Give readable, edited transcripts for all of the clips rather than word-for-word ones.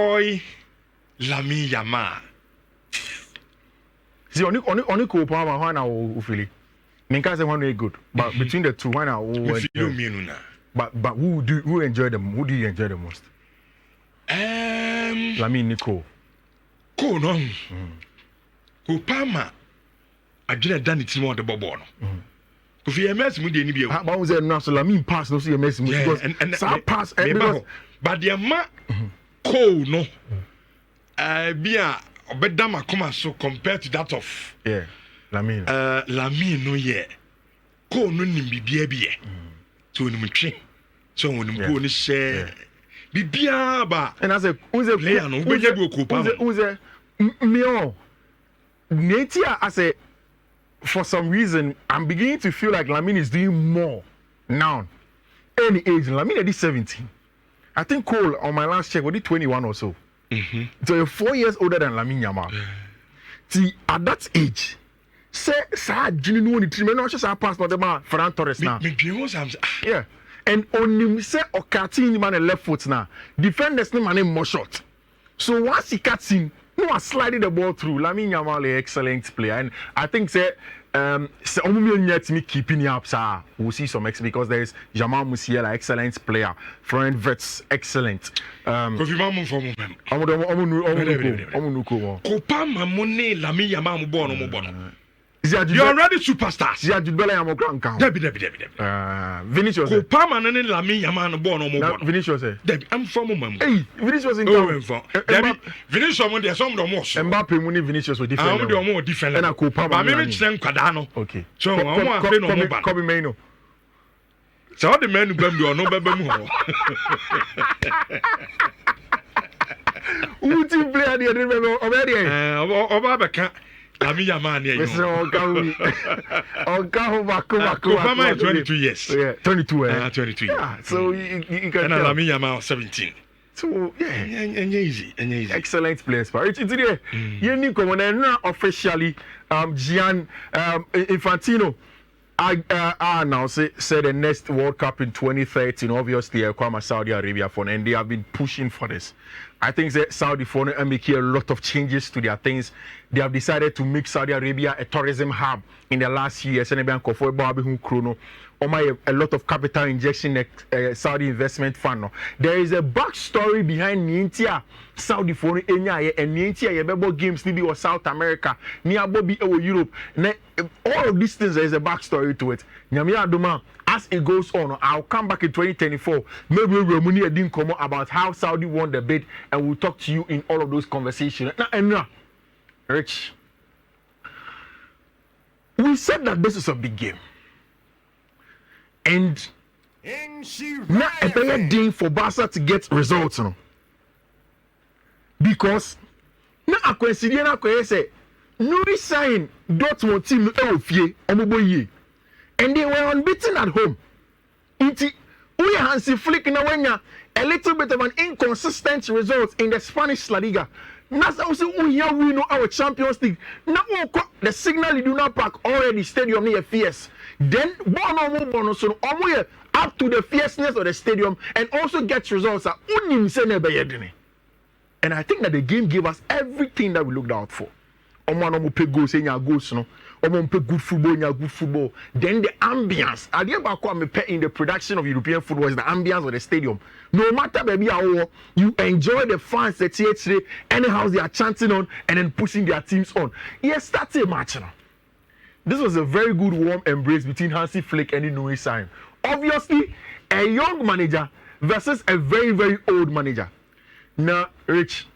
Boy, Lamine Yamal. See, only Cole Palmer, one hour, Philly. Minka one way good, but between the two, 1 hour. But who enjoy them? Who do you enjoy the most? Lamine Nico. Ko no. Ko Palmer. I didn't done it on the Bobono. If you mess with the NBA, how was it now? So Lamine pass, no see a mess with because and pass but the ma Ko no. Be a bedama come so compared to that of Lamine. Lamine no yeah. Ko no nimbi bia. So when we so when we go ni share bibia ba. And I say who's a player no we do Ko Palmer. Who's a me Natia I say for some reason, I'm beginning to feel like Lamine is doing more now. Any age, Lamine is 17. I think Cole, on my last check, was 21 or so. So you're 4 years older than Lamine Yamal. See, at that age, say, genuinely, not just our pass, not the man, Ferran Torres now. Yeah. And on him, say, or cutting man a left foot now. Defenders, no man, more shot. So once he cuts in, no, sliding the ball through. Lamine Yamal, an excellent player, and I think say me keeping up. Sir, we'll see some because there is Jamal Musiala, excellent player. Florent Wirtz, excellent. You're already superstars. Vinicius. Vinicius. I'm from Hey, Vinicius in Vinicius on the some of most. Mbappe money Vinicius with different. I'm more different. And I could Cardano. Okay. So I'm Kobe Maino. So the men who do no baby. Who team player the remember already? Obabeka. Lamine Yamal here. Obama 22 years. Yeah, 22. 22. Yeah, so you can. And Lamine Yamal 17. So yeah, and easy. Excellent players. But it's there. You need come on now officially. Gian Infantino. I now say the next World Cup in 2013. Obviously, Kwame Saudi Arabia for, and they have been pushing for this. I think that Saudi for and making a lot of changes to their things. They have decided to make Saudi Arabia a tourism hub in the last years. And they've for a lot of capital injection Saudi investment fund. There is a backstory behind Nintia Saudi for and Nintia Yabebo games maybe or South America, near Bobby or Europe. All of these things, there is a backstory to it. As it goes on, I'll come back in 2024. Maybe Romania didn't come about how Saudi won the bid, and we'll talk to you in all of those conversations. Now, Rich, we said that this is a big game. And now a better day for Barca to get results. No? Because now I consider say no sign Dortmund team and they were unbeaten at home. We Hansi Flick now a little bit of an inconsistent result in the Spanish La Liga. That's also we know our Champions League. Now the signal you do not park already stadium near fierce. Then bonus up to the fierceness of the stadium and also get results. And I think that the game gave us everything that we looked out for. Goals, good football. Then the ambience. In the production of European football is the ambience of the stadium. No matter baby how you enjoy the fans that today, anyhow they are chanting on and then pushing their teams on. Yes, that's a match now. This was a very good warm embrace between Hansi Flick and Nuri Sahin. Obviously, a young manager versus a very, very old manager. Now, Rich,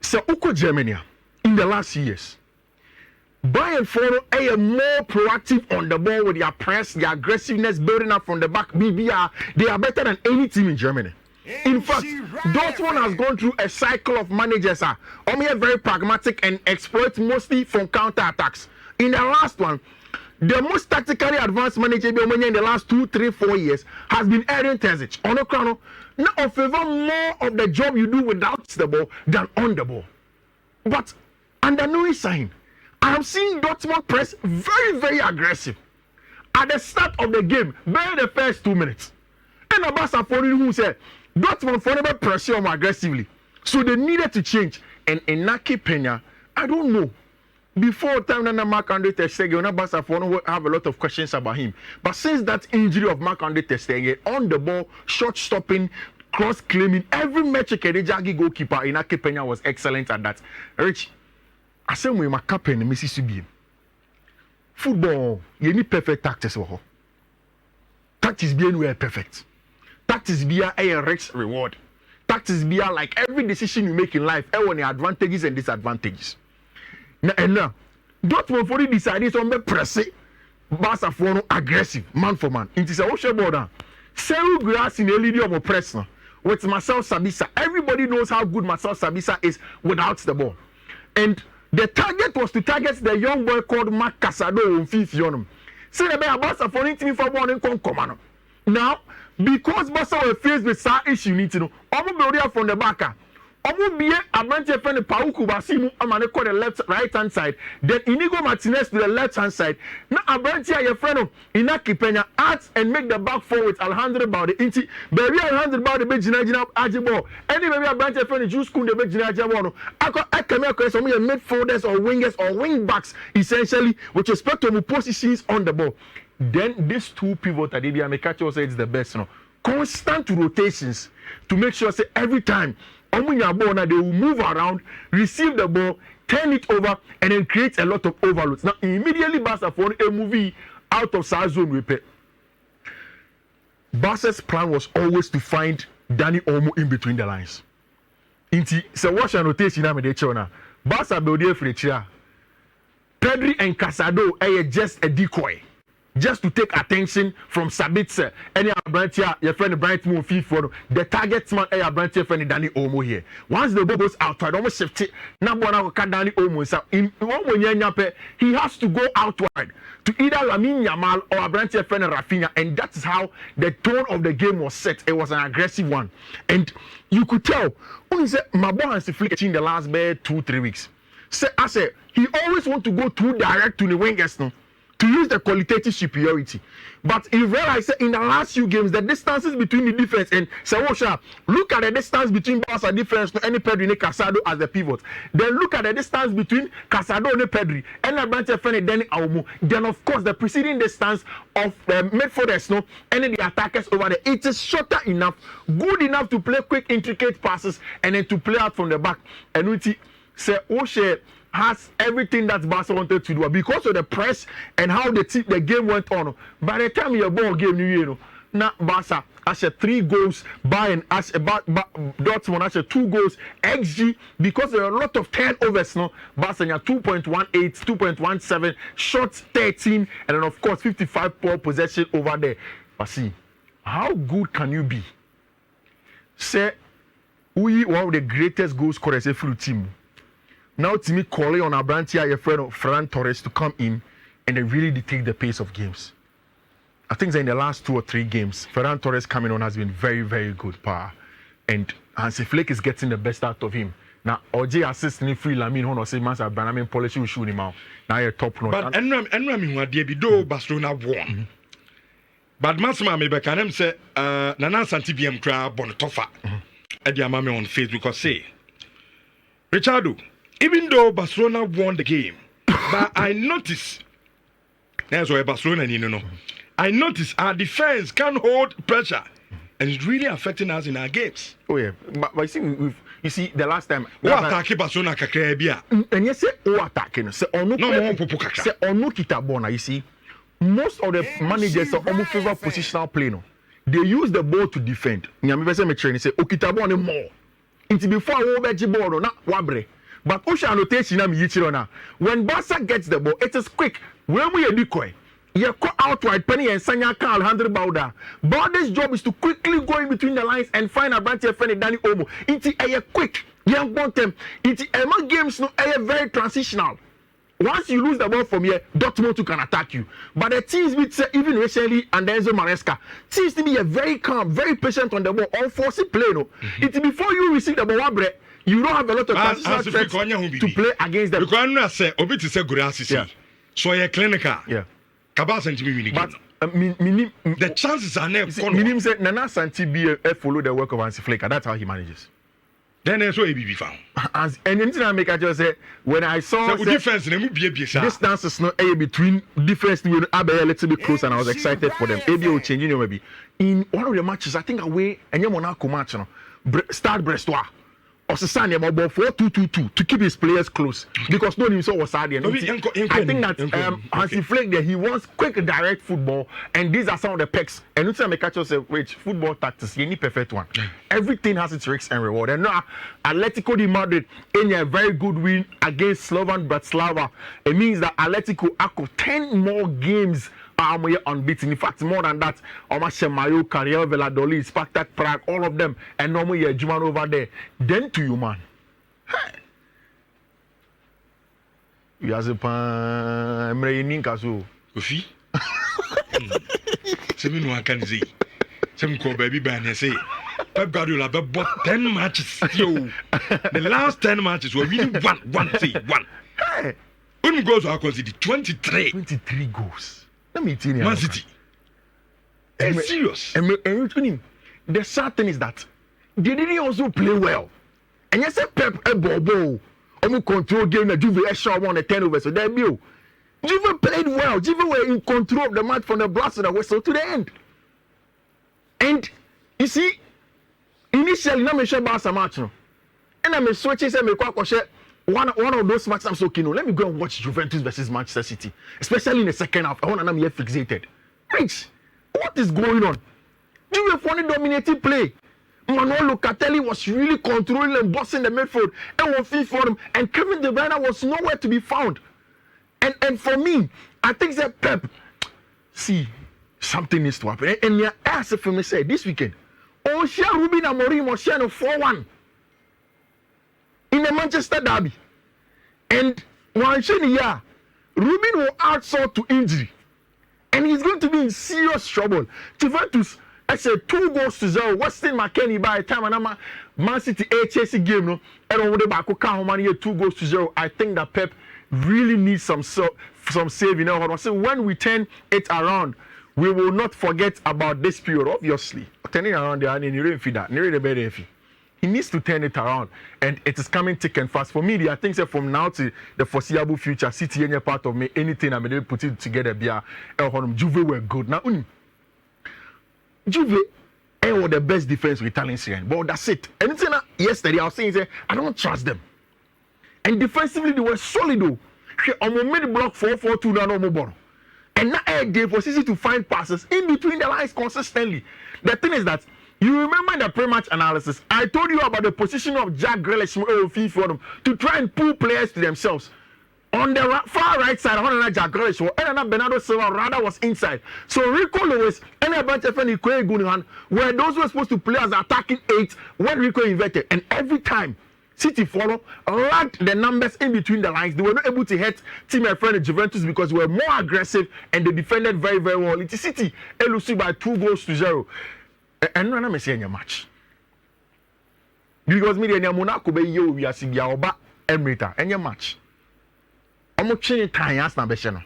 so Uko Germany in the last years, Bayern follow a more proactive on the ball with their press, their aggressiveness, building up from the back. BBR, they are better than any team in Germany. In fact, Dortmund has gone through a cycle of managers are very pragmatic and exploit mostly from counter-attacks. In the last one, the most tactically advanced manager in the last 2, 3, 4 years has been Edin Terzic. On the chrono, now favor more of the job you do without the ball than on the ball. But under no sign, I have seen Dortmund press very, very aggressive. At the start of the game, barely the first 2 minutes. And Abasa for who said, Dortmund for never pressure him aggressively. So they needed to change. And Inaki Peña, I don't know. Before time that Marc-Andre ter Stegen, Barcelona will have a lot of questions about him. But since that injury of Marc-Andre ter Stegen, on the ball, shot stopping, cross claiming, every match Jagi goalkeeper Inaki Peña was excellent at that. Rich, I say we my captain Mississippi. Football, you need perfect tactics. Tactics being well perfect. Tactics be a rich reward. Tactics be like every decision you make in life, the advantages and disadvantages. Now, Dortmund for the decided on the press Barca for aggressive, man for man. It is a ocean border. Several grass in the leader of a press now. With Marcel Sabitzer, everybody knows how good Marcel Sabitzer is without the ball. And the target was to target the young boy called Marc Casado on Fiifi-Manfred. Say the Barca for anything for one and come. Now, because Barca were faced with some issue, you need to know. I'm from the back. Omo biye Abranche friend Pauku Basimu amane call the left right hand side. Then Inigo Martinez to the left hand side. Now Abranche your friend of Inaki Peña adds and make the back four with Alejandro Balde. Inti baby Alejandro Balde be Jina Ajibo. Any baby Abranche friend Juice Kunde be Jina Ajibo. I come here some midfielders or wingers or wing backs essentially with respect to positions on the ball. Then these two pivots that Mekacho said is the best. No? Constant rotations to make sure say every time they will move around, receive the ball, turn it over, and then create a lot of overloads. Now, immediately Barca for a movie out of South Zone repair. Barca's plan was always to find Dani Olmo in between the lines. So what's your notation now? Barca build a free chair. Pedri and Casado are just a decoy. Just to take attention from Sabitzer, any Abrantia, your friend Bright Moon Fiifi-Manfred, the target man, a Abrantia friend Dani Olmo here. Once the ball goes outward, almost shift it. Now, Dani Olmo, in he has to go outward to either Lamine Yamal or Abrantia friend Rafinha, and that is how the tone of the game was set. It was an aggressive one, and you could tell. When he said, "My boy has to flick in the last 2-3 weeks." I said he always want to go too direct to the wingers now. To use the qualitative superiority. But he realized that in the last few games, the distances between the defense and Sawosha, look at the distance between Barca defense to any Pedri and Casado as the pivot. Then look at the distance between Casado and Pedri and Abranche Fene Dani Olmo. Then of course the preceding distance of the midfielders no, and the attackers over there. It is shorter enough, good enough to play quick, intricate passes and then to play out from the back. And we say Oshe has everything that Barca wanted to do because of the press and how the game went on. By the time you ball game, you know, now Barca has 3 goals, Bayern has Dortmund has 2 goals, XG because there are a lot of turnovers. No, Barca 2.18, 2.17, shots 13, and then of course 55 ball possession over there. But see, how good can you be? Say, we one of the greatest goal scorers for the team. Now to me calling on Abrantia, your friend of Ferran Torres to come in and they really dictate the pace of games. I think that in the last 2 or 3 games, Ferran Torres coming on has been very, very good. And Hansi Flick is getting the best out of him. Now, OJ assisting free Lamine Hono say Mansa Banamin policy will shoot him out. Now you're top notch. But and what they do Barcelona won. But Masma maybe can him say Nana Santibiam crab Bonatofa at the Amame on Facebook or say Richardo. Even though Barcelona won the game, but I notice that's why Barcelona, you know, I notice our defense can't hold pressure, and it's really affecting us in our games. Oh yeah, but you see the last time. What attack Barcelona kakrebia? And yes, say attacking. Say onu kita bona. You see, most of the managers are almost favor positional play. No, they use the ball to defend. Nyame say me train say okita bona more. It's before we over ball na wabre. But Osha annotation when Barca gets the ball, it is quick. When we are decoy, you go outright penny and Sanya Carl Handre Bauda. Bauda's job is to quickly go in between the lines and find a branch of friend Dani Olmo. It's a quick young bottom. It's a games no a very transitional. Once you lose the ball from here, Dortmund can attack you. But the teams with even recently and Enzo Maresca seems to be a very calm, very patient on the ball, all forcing play. No, it's before you receive the ball, you don't have a lot of chances to play against them. Because I say, Obiti say good assist. So you're clinical. Yeah. Kabas and Jimmy. But The chances are never. Minim said Nana Santi be follow the work of Hansi Flick. That's how he manages. Then there's where he be found. And anything I make, I just say when I saw the difference, distance is not between difference will a little bit close, and I was excited for them. Maybe will change, maybe in one of the matches, I think away and your Monaco match, start Brestois. Or Sasani about 4-2-2-2 to keep his players close because no one saw was sad. I think that Hansi Flick there, he wants quick direct football, and these are some of the pecs. And you say, catch us which football tactics, you need perfect one. Everything has its risks and reward. And now Atletico de Madrid in a very good win against Slovan Bratislava. It means that Atletico have 10 more games. Unbeaten. In fact, more than that, Mayo, Carrier, Valladolid, Spartak Prague, all of them, and normally a Juman over there. Then to you, man. You as a pan, I'm reading Kazu. Ufi? Seven one can see. Some call baby ban say. Pep Guardiola bought 10 matches. Yo, the last 10 matches were really one. Hey, when goals are considered 23 goals. Man City. It's serious. And the sad thing is that they didn't also play well. And yes, Pep a bobo. Control game that Juve shot on the 10 over. So there Juve played well. Juve were in control of the match from the blast of the whistle to the end. And you see, initially, I'm sure Barca match. And I'm switching one of those matches I'm so keen on. Let me go and watch Juventus versus Manchester City, especially in the second half. I want to be fixated. Rich, what is going on? Juve only dominated play. Manuel Locatelli was really controlling and bossing the midfield and was free for him. And Kevin De Bruyne was nowhere to be found. And for me, I think that Pep, see, something needs to happen. And your ass for me say this weekend, Ruben Amorim was sharing 4-1. In the Manchester derby, and one year, Ruben will outsort to injury, and he's going to be in serious trouble. Juventus, I said 2-0. Weston McKennie by the time and Man City HSC game, no, and over the back, 2-0. I think that Pep really needs some saving. So when we turn it around, we will not forget about this period. Obviously, turning around there, and you feed that, he needs to turn it around, and it is coming thick and fast. For me, I think that from now to the foreseeable future, City any part of me, anything I'm able to put it together, Juve were good. Now, Juve were the best defense with Italian Syrian, but that's it. And yesterday I was saying, I don't trust them. And defensively, they were solid though. On mid block 4-4-2 now no more. And now they for City to find passes in between the lines consistently. The thing is that you remember in the pre-match analysis, I told you about the position of Jack Grealish to try and pull players to themselves. On the far right side, Jack Grealish and Bernardo Silva rather was inside. So Rico Lewis and a bunch of Gunhan were those who were supposed to play as attacking 8 when Rico inverted. And every time City follow, ranked the numbers in between the lines. They were not able to hit team and friend Juventus because they were more aggressive and they defended very, very well. It's City LUC by 2-0. And no, I'm saying your match because me and Monaco be you we are seeing your oba Emirata and your match. I'm not changing time now.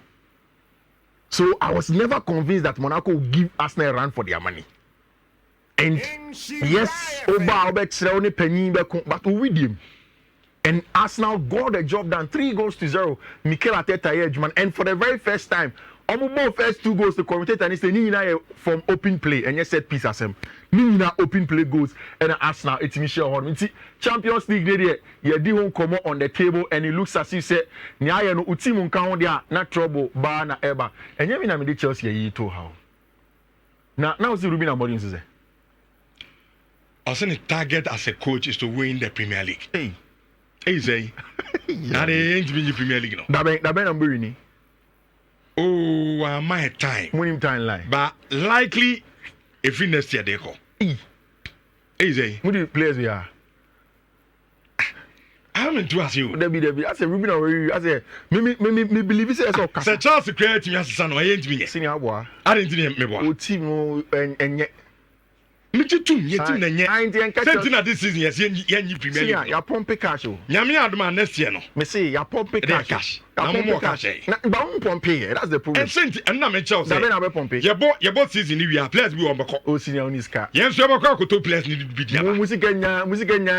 So I was never convinced that Monaco would give Arsenal a run for their money. And yes, Oba only penny but with him. And Arsenal got the job done 3-0. Mikel Arteta and for the very first time. Both first 2 goals the commentator and say from open play and you set piece as him. Nina open play goals and Arsenal it's Michel Horn. Champions League there you do home come on the table and it looks as if say nya no team nkan there not trouble bar na ever. And you mean I made Chelsea you to how. Now see Ruben Amorim say. I say the target as a coach is to win the Premier League. Hey say. Now they ain't win the Premier League no. That be number ni. Oh, my time. Winning time line. But likely, if in next year they go. Easy. Who the players we are? I haven't to ask you. Debbie. I said, Ruben, I said, me believe it's a sort of. Sir Charles created me as a son. I ain't me. Senior boy. I didn't me boy. Team and yet. Michitum, yetim na nye. I ain't catch. Sentina this season, yes, yenyi Premier League. Ya pompe cash o. Nyame adoma next year no. Me say ya pompe cash. Na mo cash. Na ba mo pompe, that's the problem. And senti and na me chelsea. Dabe na be pompe. Yebo season ni we are players bi won beko. O senior uniska. Yen so beko akoto players ni bi dia. Musika nya.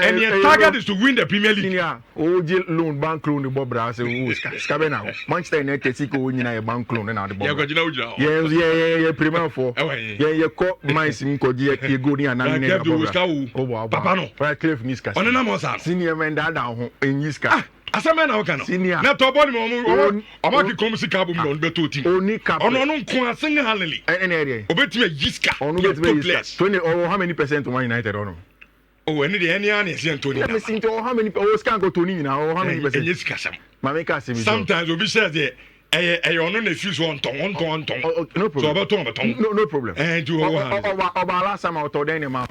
And the target is to win the Premier League. Senior, o je loan bank loan Bob Bra say o ska be na. Manchester United sika o nyina ye bank loan na the Bob. Ya go jina ujina. Yeah, Premier for. Yeah, ko mines nko je go ni ana ni na. Papa no. Right clear for niska. Onena mo sa. Senior man da ho enyiska. Asema na oka no. Na to ball mo amaki kom sika bo mo beto team. Oni cap. Ono no nko asenga halili. Any area. Obetime yiska. Ono betime yiska. 20 or how many percent Man United ono? Oh, any the any an see Anthony. Let me see how many scan go Tony now or how many percent? Yiska sam. Mama ka say sometimes obi say there ono na fuse on ton. No problem. So beton. No problem. Do oba last time out then ma.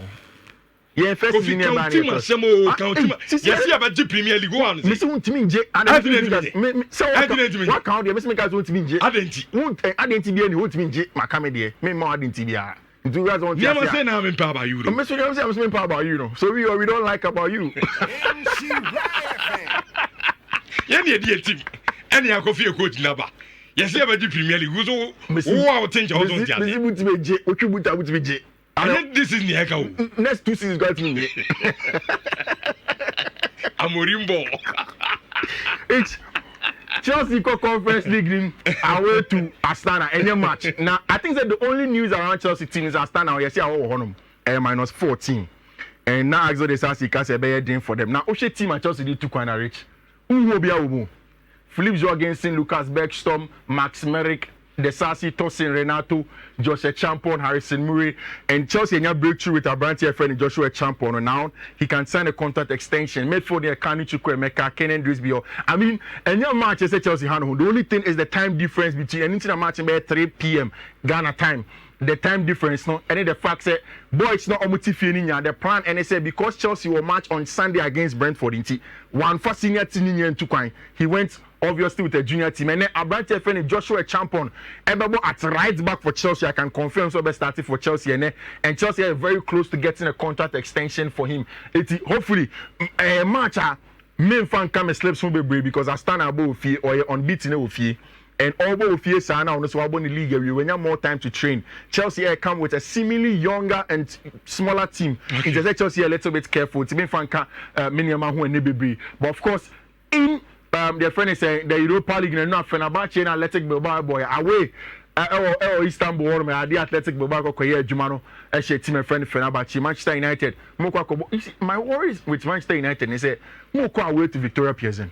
Yeah, first season e ba ni. Yes, you have Premier League one. Me say untimi nje. Me say what count there? Me say me ka say untimi nje. Adenti bi ani untimi nje makame there. Me ma adenti bia. Do you guys want to never say now I'm about you. I'm saying about you, know. So we don't like about you. Yeah, the team. Any I coffee coach number. Yes, you have a Premier League. Who are change our own judge. And this is Niaka. Next 2 seasons got me. Amorimbo. It's Chelsea Conference League away to Astana any match. Now I think that the only news around Chelsea team is Astana. You see how honum minus 14. And now Axel Sassi can say better game for them. Now Oshe team at Chelsea did 2 corner reach. Who will be a Philippe Jorgensen, Lucas Beckstorm, Max Merrick, Desasi, Tosin, Renato, Joshua Champon, Harrison Murray, and Chelsea and breakthrough with Abrantia friend Joshua Champon. Now he can sign a contract extension. Made for the Kanu Chukwu Emeka, Kenan Drisbio. I mean, and your match is Chelsea hand. The only thing is the time difference between and into the match at 3 p.m. Ghana time. The time difference, no, and then the fact that boys not omutifini the plan and they say because Chelsea will match on Sunday against Brentford in one for senior team in Tukwan. He went obviously with a junior team and then Abrantia friend Joshua Champon at right back for Chelsea. I can confirm so best starting for Chelsea and Chelsea are very close to getting a contract extension for him. Hopefully a match main fan come slips from Bebre because I stand above fee or unbeaten with fee. And although if now on the league, we have more time to train. Chelsea come with a seemingly younger and smaller team. Okay. It's just Chelsea a little bit careful. To be frank, minimum who and but of course, in their friend is saying the Europa League and not Fenerbahce and Athletic Bilbao boy away. Istanbul, the Athletic Bilbao Jumano, team friend Fenerbahce, Manchester United. My worries with Manchester United is that Moko away to Victoria Pearson.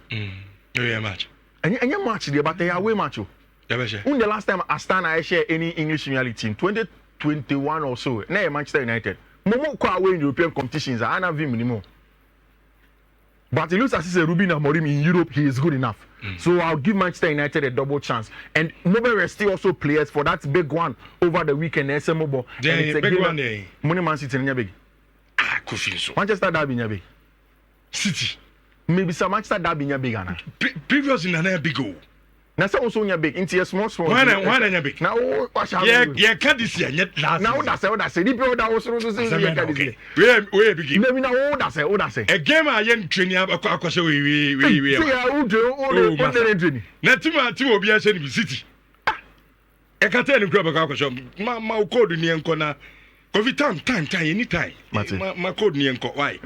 Yeah, match. And your match there, but they are away match. When the last time Astana share any English Premier team, 2021 or so, now Manchester United. Momo go away in European competitions, I have him anymore. But it looks as if Ruben Amorim in Europe, he is good enough. So I'll give Manchester United a double chance. And Mobile Resti also players for that big one over the weekend. SMO. The big one there. Money Man City in big. Could feel so. Manchester Derby in big. City. Maybe some Manchester Derby in big. Previous in an big goal. Now so also in big. Into a small. Why not big? Now what shall yeah, can't this year yet last. Now that's what I say. The people that also say we begin. Maybe now what I say. A game I am training up across we. Natima Timo be a city. I can't tell you grab a calculation. My code in Yankona. Coffee time, anytime. My code in Yanko. Why?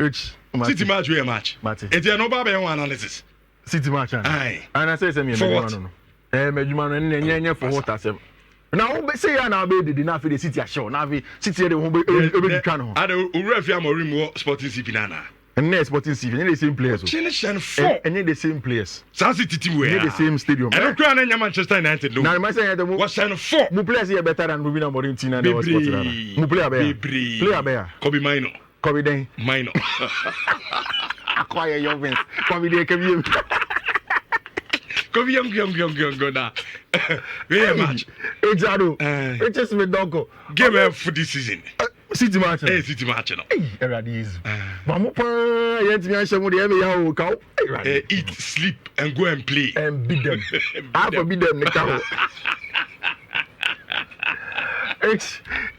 City match, we a match. It's a no Baba analysis. City match. Aye. And I say, for what? And for what I say. Now, say, I now be the Nafi City show. Navi City, the home. I don't remember Sporting Cipinana. And next Sporting City, the same players. And the same players. South City team, we the same stadium. I don't cry in Manchester United. Now, my saying, what's sign 4? Mu players here better than Rubina Morintina and Sporting. Mu player bear. Kobe Minor. Kobe Day. Minor. Acquire young friends. Kobe Day, come Kobe young now. Very much. Exactly. It's just me doggo. Game up for this season. City match. City match. Everybody's. Mamupa, yet me answer with the MAO cow. Eat, sleep, and go and play. And beat them. I will beat them, the cow.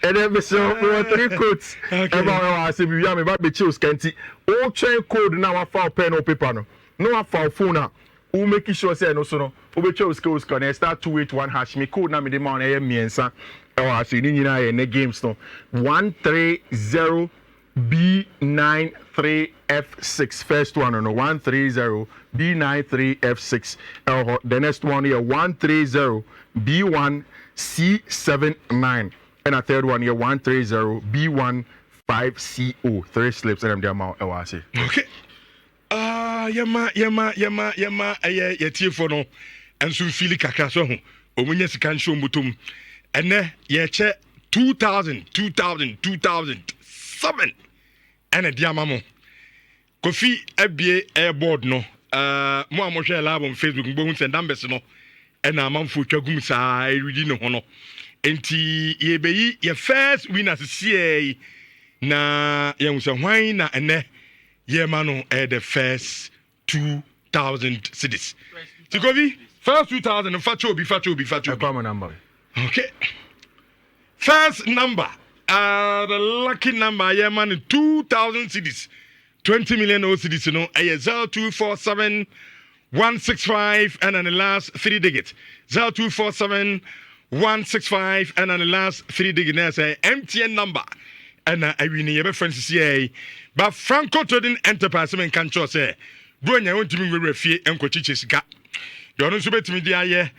And then so we want 3 codes. Ever I say we am about be chill scanty. O train code now I found pen or paper no. No I found phone now. O make sure say no so no. O be chill skills can start 281 hash me code na me dey ma na miensa. I say ni nyina ye ne games no. 130 B93F6 first one no 130 B93F6. The next one here 130 B1C79. And a third one here 130 B15CO. 3 slips and them amount I say. Okay. Yama for no and so feel kakra so ho. Omunya sika show mutum. Ene ye che 2007 and a diamamo. Kofi ebie airboard no. Mo amhwe lab on Facebook bo hu send numbers no. And amanfo twagum saa ready no ho no. Enti ye beyi ye first winners see na ye hu se hwan na ene ye ma no the first 2000 cities. Tikovi first 2000 facho bi. Come on number. Okay. First number the lucky number ye man 2000 cities. 20 million cities no 0247 165 and then the last 3 digits 0247 165 and then the last 3 digits say MTN number and I win your friends say but Franco Trading Enterprise men can say bro nya won timi we refie enkochiche sika you no so betimi dia ye